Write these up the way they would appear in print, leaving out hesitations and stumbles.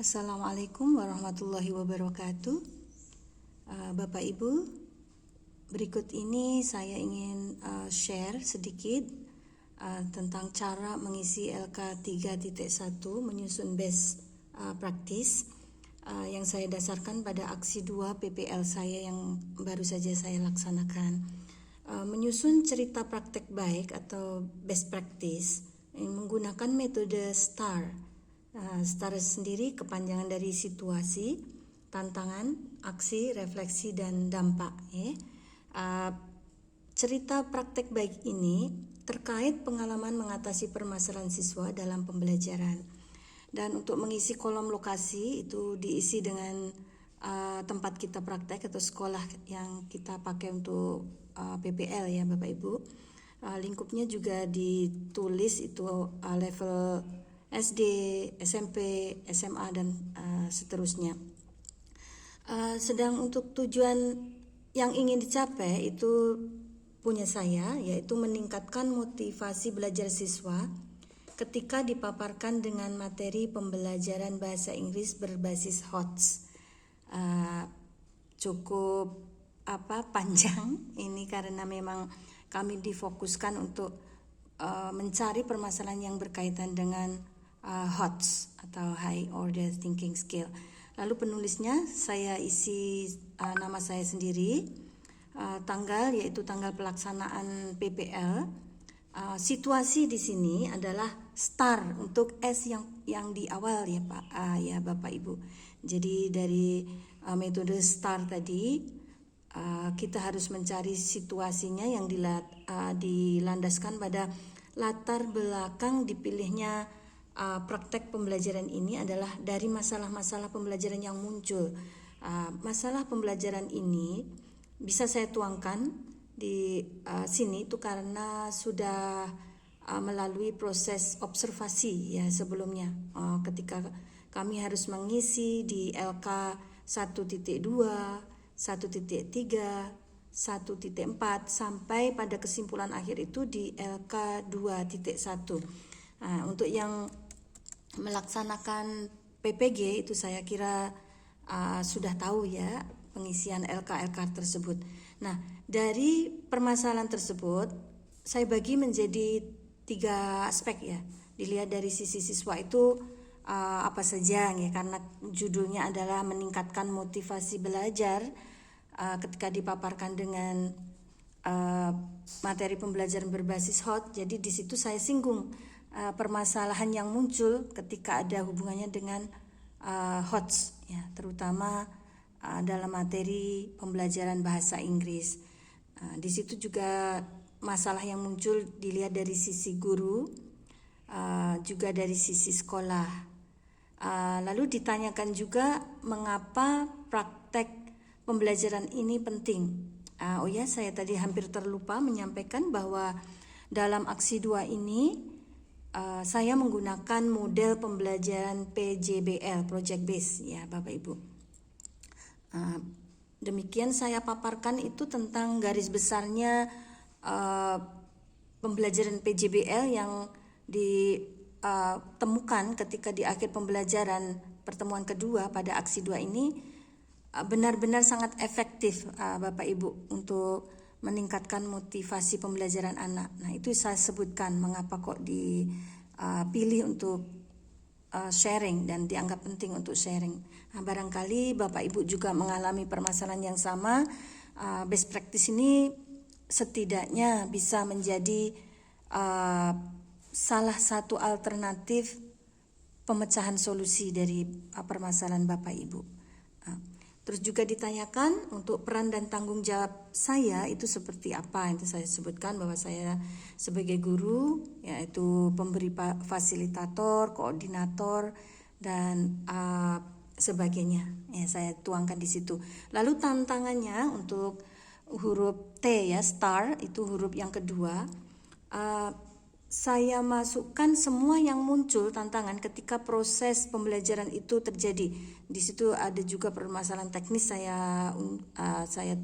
Assalamualaikum warahmatullahi wabarakatuh. Bapak Ibu, berikut ini saya ingin share sedikit tentang cara mengisi LK 3.1 menyusun best practice yang saya dasarkan pada aksi 2 PPL saya yang baru saja saya laksanakan. Menyusun cerita praktek baik atau best practice menggunakan metode STAR. STAR sendiri kepanjangan dari situasi, tantangan, aksi, refleksi, dan dampak. Cerita praktek baik ini terkait pengalaman mengatasi permasalahan siswa dalam pembelajaran. Dan untuk mengisi kolom lokasi itu diisi dengan tempat kita praktek atau sekolah yang kita pakai untuk PPL ya Bapak Ibu. Lingkupnya juga ditulis itu level SD, SMP, SMA, dan seterusnya. Sedang untuk tujuan yang ingin dicapai itu punya saya, yaitu meningkatkan motivasi belajar siswa ketika dipaparkan dengan materi pembelajaran bahasa Inggris berbasis HOTS. Cukup panjang ini karena memang kami difokuskan untuk mencari permasalahan yang berkaitan dengan HOTS atau High Order Thinking Skill. Lalu penulisnya saya isi nama saya sendiri, tanggal yaitu tanggal pelaksanaan PPL. Situasi di sini adalah STAR untuk S yang di awal ya Pak, ya Bapak Ibu. Jadi dari metode STAR tadi kita harus mencari situasinya yang dilandaskan pada latar belakang dipilihnya praktek pembelajaran ini adalah dari masalah-masalah pembelajaran yang muncul. Masalah pembelajaran ini bisa saya tuangkan di sini itu karena sudah melalui proses observasi ya sebelumnya. Ketika kami harus mengisi di LK 1.2, 1.3, 1.4 sampai pada kesimpulan akhir itu di LK 2.1. Untuk yang melaksanakan PPG itu saya kira sudah tahu ya pengisian LK tersebut. Nah, dari permasalahan tersebut saya bagi menjadi 3 aspek ya. Dilihat dari sisi siswa itu apa saja ya, karena judulnya adalah meningkatkan motivasi belajar ketika dipaparkan dengan materi pembelajaran berbasis HOT. Jadi di situ saya singgung permasalahan yang muncul ketika ada hubungannya dengan HOTS ya, terutama dalam materi pembelajaran bahasa Inggris. Di situ juga masalah yang muncul dilihat dari sisi guru, juga dari sisi sekolah. Lalu ditanyakan juga mengapa praktek pembelajaran ini penting. Saya tadi hampir terlupa menyampaikan bahwa dalam aksi 2 ini saya menggunakan model pembelajaran PJBL, Project Base ya Bapak Ibu. Demikian saya paparkan itu tentang garis besarnya pembelajaran PJBL yang ditemukan ketika di akhir pembelajaran pertemuan kedua pada aksi 2 ini benar-benar sangat efektif Bapak Ibu untuk meningkatkan motivasi pembelajaran anak. Nah, itu saya sebutkan mengapa kok dipilih untuk sharing dan dianggap penting untuk sharing. Nah, barangkali Bapak Ibu juga mengalami permasalahan yang sama. Best practice ini setidaknya bisa menjadi salah satu alternatif pemecahan solusi dari permasalahan Bapak Ibu. Terus juga ditanyakan untuk peran dan tanggung jawab saya itu seperti apa. Itu saya sebutkan bahwa saya sebagai guru yaitu pemberi fasilitator, koordinator dan sebagainya. Ya, saya tuangkan di situ. Lalu tantangannya untuk huruf T ya, STAR itu huruf yang kedua. Saya masukkan semua yang muncul tantangan ketika proses pembelajaran itu terjadi. Di situ ada juga permasalahan teknis saya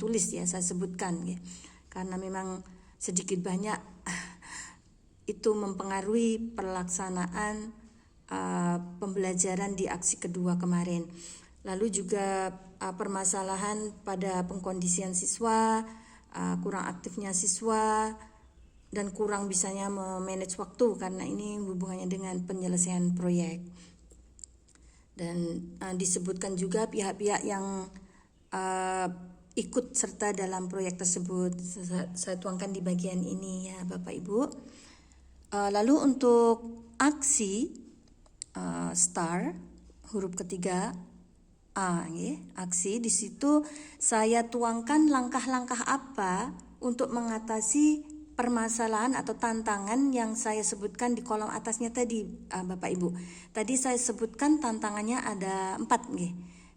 tulis ya, saya sebutkan ya. Karena memang sedikit banyak itu mempengaruhi pelaksanaan pembelajaran di aksi kedua kemarin. Lalu juga permasalahan pada pengkondisian siswa, kurang aktifnya siswa, dan kurang bisanya memanage waktu karena ini hubungannya dengan penyelesaian proyek. Dan disebutkan juga pihak-pihak yang ikut serta dalam proyek tersebut. Saya tuangkan di bagian ini ya Bapak Ibu. Lalu untuk aksi STAR huruf ketiga A, aksi, di situ saya tuangkan langkah-langkah apa untuk mengatasi permasalahan atau tantangan yang saya sebutkan di kolom atasnya tadi, Bapak Ibu. Tadi saya sebutkan tantangannya ada 4,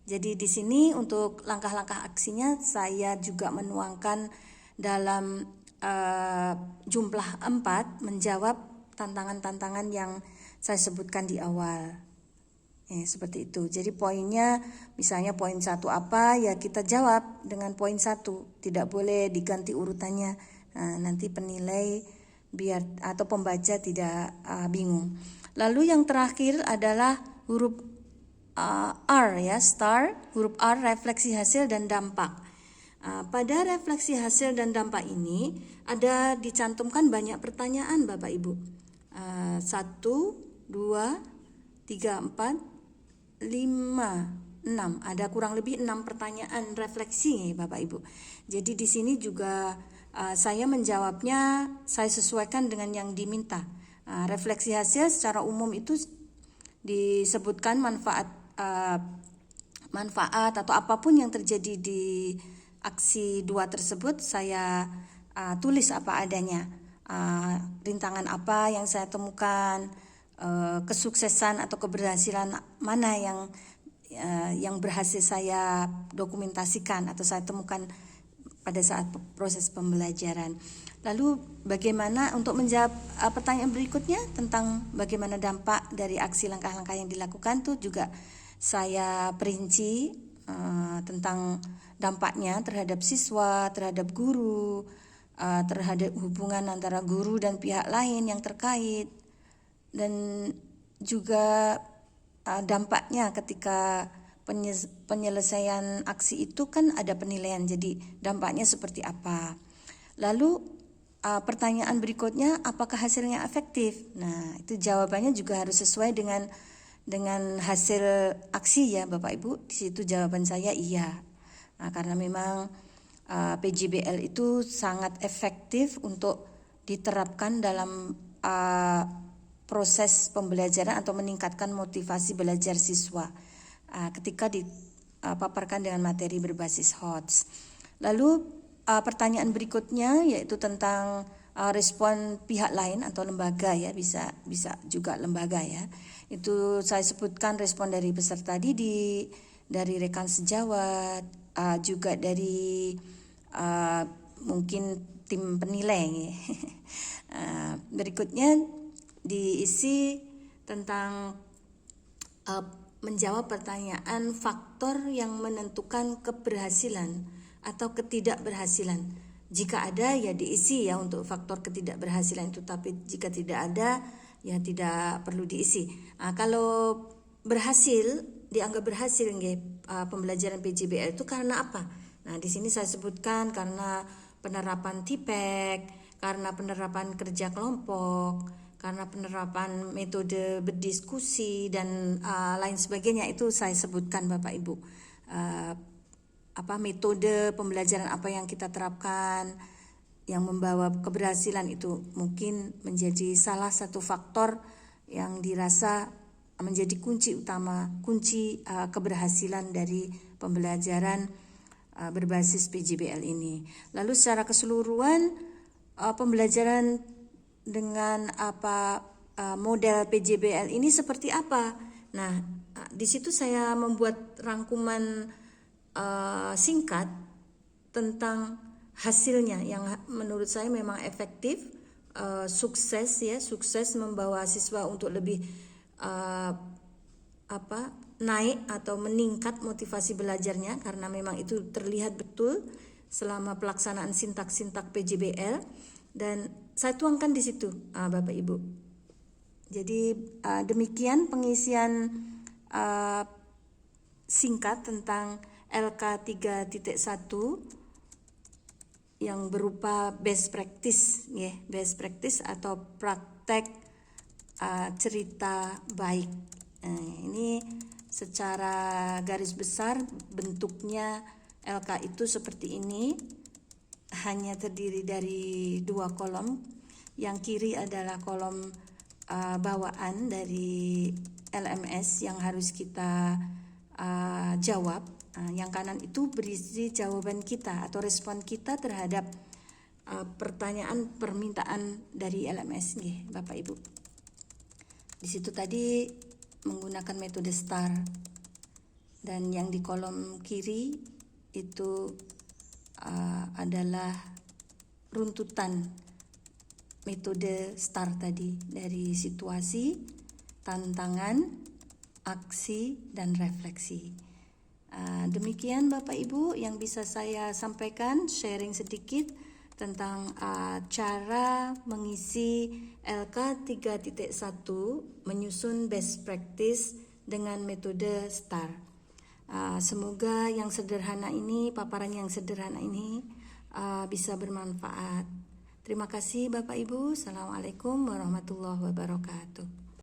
Jadi di sini untuk langkah-langkah aksinya saya juga menuangkan dalam jumlah 4 menjawab tantangan-tantangan yang saya sebutkan di awal. Seperti itu. Jadi poinnya misalnya poin 1 apa ya kita jawab dengan poin 1. Tidak boleh diganti urutannya. Nanti penilai biar atau pembaca tidak bingung. Lalu yang terakhir adalah huruf R ya, STAR, huruf R, refleksi hasil dan dampak. Pada refleksi hasil dan dampak ini ada dicantumkan banyak pertanyaan Bapak Ibu. 1, 2, 3, 4, 5, 6. Ada kurang lebih 6 pertanyaan refleksi Bapak Ibu. Jadi di sini juga saya menjawabnya saya sesuaikan dengan yang diminta. Refleksi hasil secara umum itu disebutkan manfaat atau apapun yang terjadi di aksi 2 tersebut saya tulis apa adanya. Rintangan apa yang saya temukan, kesuksesan atau keberhasilan mana yang berhasil saya dokumentasikan atau saya temukan pada saat proses pembelajaran. Lalu bagaimana untuk menjawab pertanyaan berikutnya tentang bagaimana dampak dari aksi langkah-langkah yang dilakukan tuh juga saya perinci tentang dampaknya terhadap siswa, terhadap guru, terhadap hubungan antara guru dan pihak lain yang terkait. Dan juga dampaknya ketika penyelesaian aksi itu kan ada penilaian, jadi dampaknya seperti apa. Lalu pertanyaan berikutnya, apakah hasilnya efektif? Nah, itu jawabannya juga harus sesuai dengan hasil aksi ya Bapak Ibu. Di situ jawaban saya iya. Karena memang PJBL itu sangat efektif untuk diterapkan dalam proses pembelajaran atau meningkatkan motivasi belajar siswa ketika dipaparkan dengan materi berbasis HOTS. Lalu pertanyaan berikutnya yaitu tentang respon pihak lain atau lembaga ya, bisa juga lembaga ya. Itu saya sebutkan respon dari peserta didik, dari rekan sejawat, juga dari mungkin tim penilai. Berikutnya diisi tentang menjawab pertanyaan faktor yang menentukan keberhasilan atau ketidakberhasilan. Jika ada ya diisi ya untuk faktor ketidakberhasilan itu, tapi jika tidak ada ya tidak perlu diisi. Kalau berhasil, dianggap berhasil pembelajaran PJBL itu karena apa? Nah, di sini saya sebutkan karena penerapan TPEK, karena penerapan kerja kelompok, karena penerapan metode berdiskusi dan lain sebagainya. Itu saya sebutkan Bapak Ibu. Metode pembelajaran apa yang kita terapkan yang membawa keberhasilan itu mungkin menjadi salah satu faktor yang dirasa menjadi kunci utama, kunci keberhasilan dari pembelajaran berbasis PJBL ini. Lalu secara keseluruhan pembelajaran dengan model PJBL ini seperti apa? Nah, di situ saya membuat rangkuman singkat tentang hasilnya yang menurut saya memang efektif, sukses membawa siswa untuk lebih naik atau meningkat motivasi belajarnya karena memang itu terlihat betul selama pelaksanaan sintak-sintak PJBL. Dan saya tuangkan di situ Bapak Ibu. Jadi demikian pengisian singkat tentang LK 3.1 yang berupa best practice, ya, best practice atau praktek cerita baik. Ini secara garis besar bentuknya LK itu seperti ini, hanya terdiri dari 2 kolom. Yang kiri adalah kolom bawaan dari LMS yang harus kita jawab. Yang kanan itu berisi jawaban kita atau respon kita terhadap pertanyaan permintaan dari LMS, Bapak Ibu. Di situ tadi menggunakan metode STAR, dan yang di kolom kiri itu adalah runtutan metode STAR tadi, dari situasi, tantangan, aksi, dan refleksi. Demikian Bapak Ibu yang bisa saya sampaikan, sharing sedikit tentang cara mengisi LK 3.1 menyusun best practice dengan metode STAR. Semoga yang sederhana ini, paparan yang sederhana ini bisa bermanfaat. Terima kasih Bapak Ibu. Assalamualaikum warahmatullahi wabarakatuh.